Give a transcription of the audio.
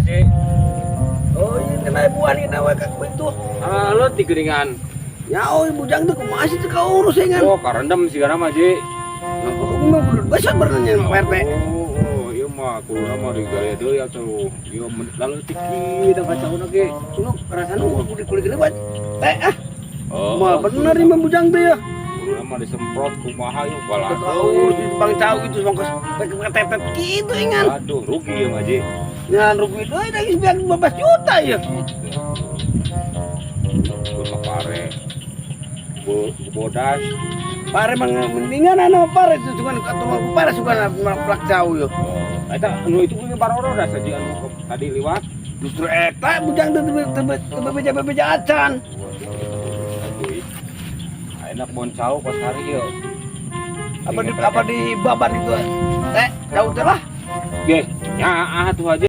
Haji. Oh iya kena buan ini wae kak itu. Lo di geringan. Nyao bujang tuh masih tuh kau urus engan. Oh, karendam sih karena Haji. Mau besar berenanya PRT. Oh, iya mah kudu mah di gaya deui atuh. Iya lalu tiki da kacauna ge. Suno rasana kulit gede buat. Ah. Oh, Mah bener ini mah bujang tuh ya. kudu mah disemprot kumaha yuk balado. Kau urus di Bang Cau gitu songkos tetet gitu engan. Aduh, rugi ya Haji. Ya rugi itu lagi 15 juta ya. Kudu mah pare. Bodas. Pare mendingan anu pare itu cuma ketemu pare suka plak jauh yo. Eta anu itu punya baroro dah saji anu tadi liwat. Justru eta bujang tuh bebeja acan. Enak boncau pas hari ieu. Apa di babat itu? Jauh teh lah. Ge, nyaah tuh aja.